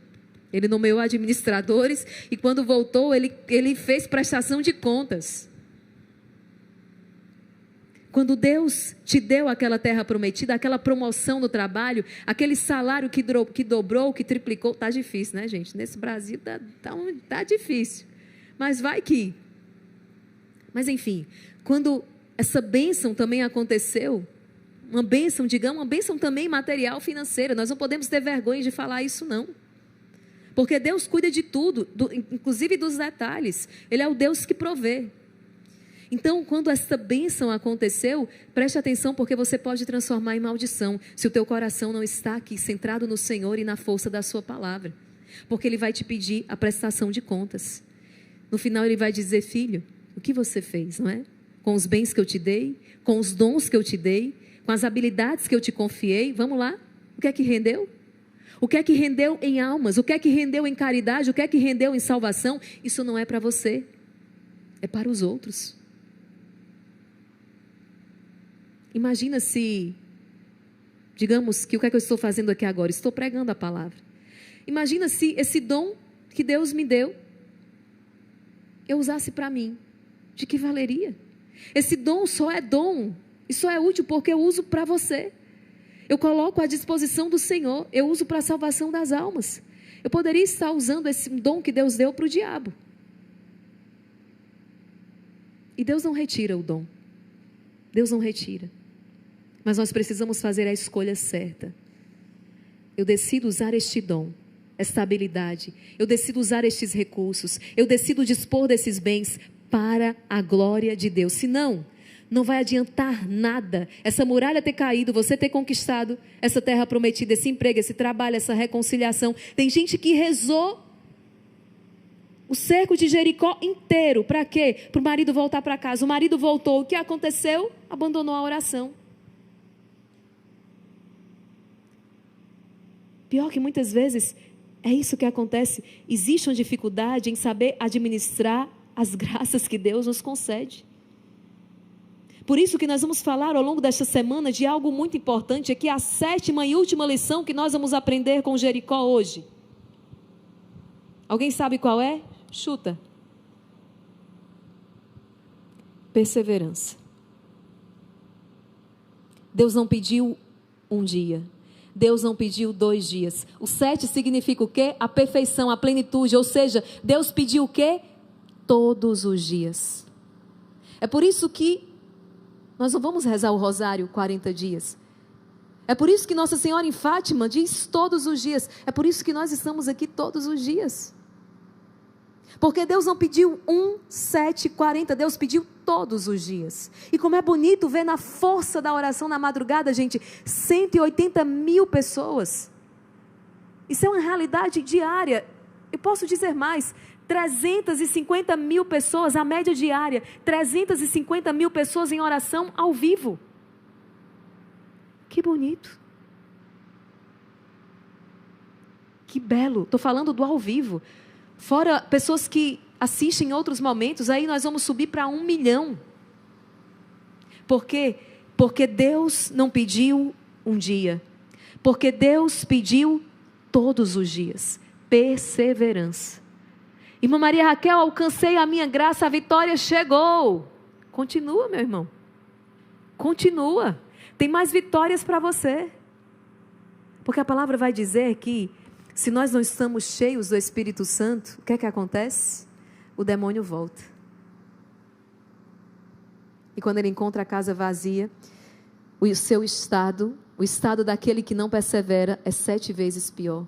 Ele nomeou administradores e quando voltou, ele fez prestação de contas. Quando Deus te deu aquela terra prometida, aquela promoção no trabalho, aquele salário que dobrou, que triplicou, tá difícil, né, gente? Nesse Brasil tá difícil. Mas vai que. Mas enfim, quando essa bênção também aconteceu, uma bênção, digamos, uma bênção também material, financeira, nós não podemos ter vergonha de falar isso não. Porque Deus cuida de tudo, inclusive dos detalhes. Ele é o Deus que provê. Então, quando essa bênção aconteceu, preste atenção, porque você pode transformar em maldição, se o teu coração não está aqui, centrado no Senhor e na força da sua palavra. Porque Ele vai te pedir a prestação de contas. No final Ele vai dizer, filho, o que você fez, não é? Com os bens que eu te dei, com os dons que eu te dei, com as habilidades que eu te confiei, vamos lá? O que é que rendeu? O que é que rendeu em almas? O que é que rendeu em caridade? O que é que rendeu em salvação? Isso não é para você, é para os outros. Imagina se, digamos que o que é que eu estou fazendo aqui agora? Estou pregando a palavra. Imagina se esse dom que Deus me deu, eu usasse para mim. De que valeria? Esse dom só é dom, e só é útil porque eu uso para você. Eu coloco à disposição do Senhor, eu uso para a salvação das almas. Eu poderia estar usando esse dom que Deus deu para o diabo. E Deus não retira o dom. Deus não retira. Mas nós precisamos fazer a escolha certa. Eu decido usar este dom, esta habilidade. Eu decido usar estes recursos. Eu decido dispor desses bens para a glória de Deus. Senão, não vai adiantar nada essa muralha ter caído, você ter conquistado essa terra prometida, esse emprego, esse trabalho, essa reconciliação. Tem gente que rezou o cerco de Jericó inteiro. Para quê? Para o marido voltar para casa. O marido voltou. O que aconteceu? Abandonou a oração. Pior que muitas vezes é isso que acontece. Existe uma dificuldade em saber administrar as graças que Deus nos concede. Por isso que nós vamos falar ao longo desta semana de algo muito importante, aqui a 7ª e última lição que nós vamos aprender com Jericó hoje. Alguém sabe qual é? Chuta. Perseverança. Deus não pediu um dia. Deus não pediu 2 dias. O 7 significa o quê? A perfeição, a plenitude. Ou seja, Deus pediu o quê? Todos os dias. É por isso que nós não vamos rezar o rosário 40 dias. É por isso que Nossa Senhora em Fátima diz todos os dias. É por isso que nós estamos aqui todos os dias. Porque Deus não pediu 1, 7, 40. Deus pediu todos os dias. E como é bonito ver na força da oração na madrugada, gente, 180 mil pessoas. Isso é uma realidade diária. Eu posso dizer mais, 350 mil pessoas, a média diária, 350 mil pessoas em oração ao vivo. Que bonito. Que belo. Estou falando do ao vivo. Fora pessoas que assistem em outros momentos, aí nós vamos subir para 1 milhão. Por quê? Porque Deus não pediu um dia. Porque Deus pediu todos os dias. Perseverança. Irmã Maria Raquel, alcancei a minha graça, a vitória chegou. Continua, meu irmão. Continua. Tem mais vitórias para você. Porque a palavra vai dizer que se nós não estamos cheios do Espírito Santo, o que é que acontece? O demônio volta. E quando ele encontra a casa vazia, o seu estado, o estado daquele que não persevera, é 7 vezes pior.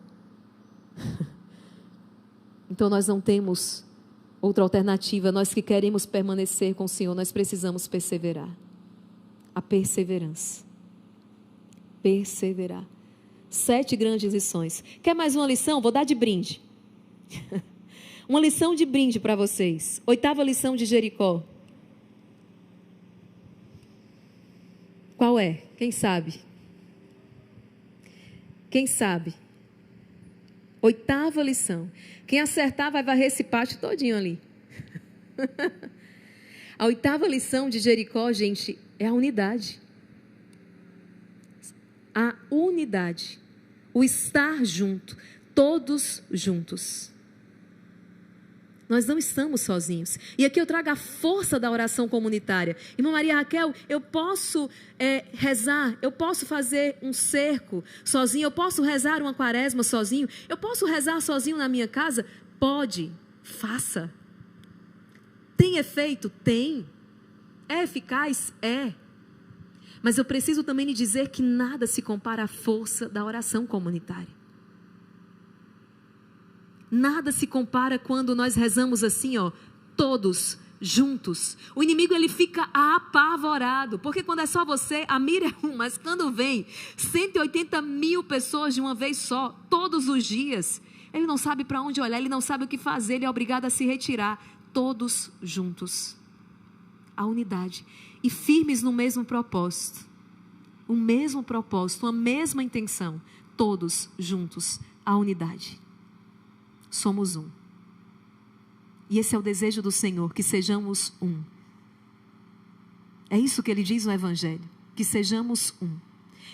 Então nós não temos outra alternativa. Nós que queremos permanecer com o Senhor, nós precisamos perseverar. A perseverança. Perseverar. 7 grandes lições. Quer mais uma lição? Vou dar de brinde. Uma lição de brinde para vocês. 8ª lição de Jericó. Qual é? Quem sabe? Quem sabe? 8ª lição. Quem acertar vai varrer esse pátio todinho ali. A 8ª lição de Jericó, gente, é a unidade. A unidade. O estar junto. Todos juntos. Nós não estamos sozinhos. E aqui eu trago a força da oração comunitária. Irmã Maria Raquel, eu posso rezar, eu posso fazer um cerco sozinho, eu posso rezar uma quaresma sozinho, eu posso rezar sozinho na minha casa? Pode, faça. Tem efeito? Tem. É eficaz? É. Mas eu preciso também lhe dizer que nada se compara à força da oração comunitária. Nada se compara quando nós rezamos assim, todos juntos. O inimigo, ele fica apavorado, porque quando é só você, a mira é um, mas quando vem 180 mil pessoas de uma vez só, todos os dias, ele não sabe para onde olhar, ele não sabe o que fazer, ele é obrigado a se retirar. Todos juntos. A unidade. E firmes no mesmo propósito. O mesmo propósito, a mesma intenção. Todos juntos. A unidade. Somos um. E esse é o desejo do Senhor, que sejamos um. É isso que Ele diz no Evangelho, que sejamos um.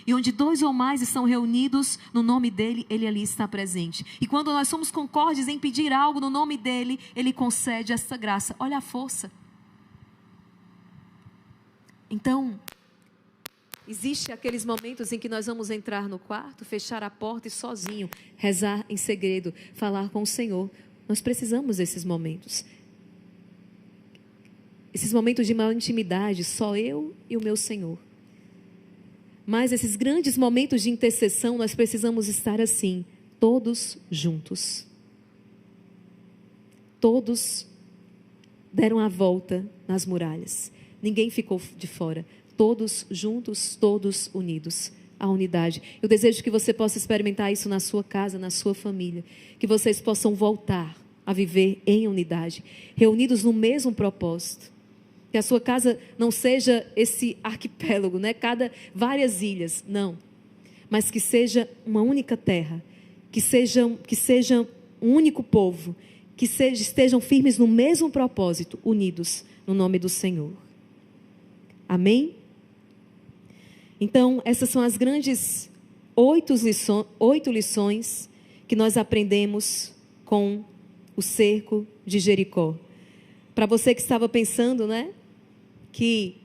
E onde 2 ou mais estão reunidos no nome dEle, Ele ali está presente. E quando nós somos concordes em pedir algo no nome dEle, Ele concede essa graça. Olha a força. Então, existe aqueles momentos em que nós vamos entrar no quarto, fechar a porta e sozinho, rezar em segredo, falar com o Senhor. Nós precisamos desses momentos. Esses momentos de maior intimidade, só eu e o meu Senhor. Mas esses grandes momentos de intercessão, nós precisamos estar assim, todos juntos. Todos deram a volta nas muralhas. Ninguém ficou de fora. Todos juntos, todos unidos. A unidade. Eu desejo que você possa experimentar isso na sua casa, na sua família. Que vocês possam voltar a viver em unidade. Reunidos no mesmo propósito. Que a sua casa não seja esse arquipélago, né? Várias ilhas. Não. Mas que seja uma única terra. Que seja um único povo. Que estejam firmes no mesmo propósito. Unidos no nome do Senhor. Amém? Então, essas são as grandes 8 lições que nós aprendemos com o cerco de Jericó. Para você que estava pensando, né? Que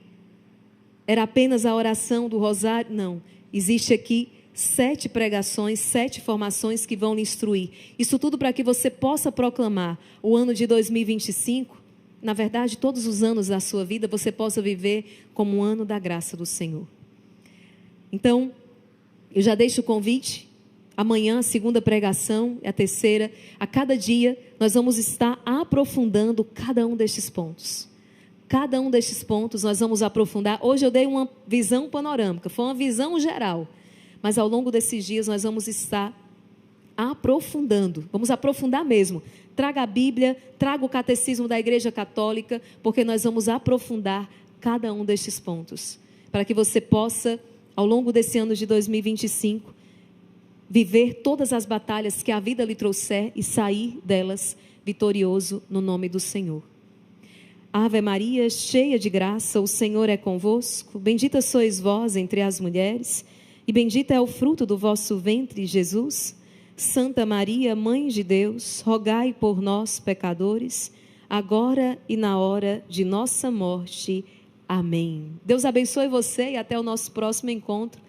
era apenas a oração do rosário. Não. Existe aqui 7 pregações, 7 formações que vão lhe instruir. Isso tudo para que você possa proclamar o ano de 2025. Na verdade, todos os anos da sua vida, você possa viver como um ano da graça do Senhor. Então, eu já deixo o convite. Amanhã, a segunda pregação, a terceira. A cada dia, nós vamos estar aprofundando cada um destes pontos. Cada um destes pontos nós vamos aprofundar. Hoje eu dei uma visão panorâmica, foi uma visão geral. Mas ao longo desses dias nós vamos estar aprofundando. Vamos aprofundar mesmo. Traga a Bíblia, traga o Catecismo da Igreja Católica, porque nós vamos aprofundar cada um destes pontos. Para que você possa, ao longo desse ano de 2025, viver todas as batalhas que a vida lhe trouxer e sair delas vitorioso no nome do Senhor. Ave Maria, cheia de graça, o Senhor é convosco. Bendita sois vós entre as mulheres, e bendito é o fruto do vosso ventre, Jesus. Santa Maria, Mãe de Deus, rogai por nós, pecadores, agora e na hora de nossa morte. Amém. Deus abençoe você e até o nosso próximo encontro.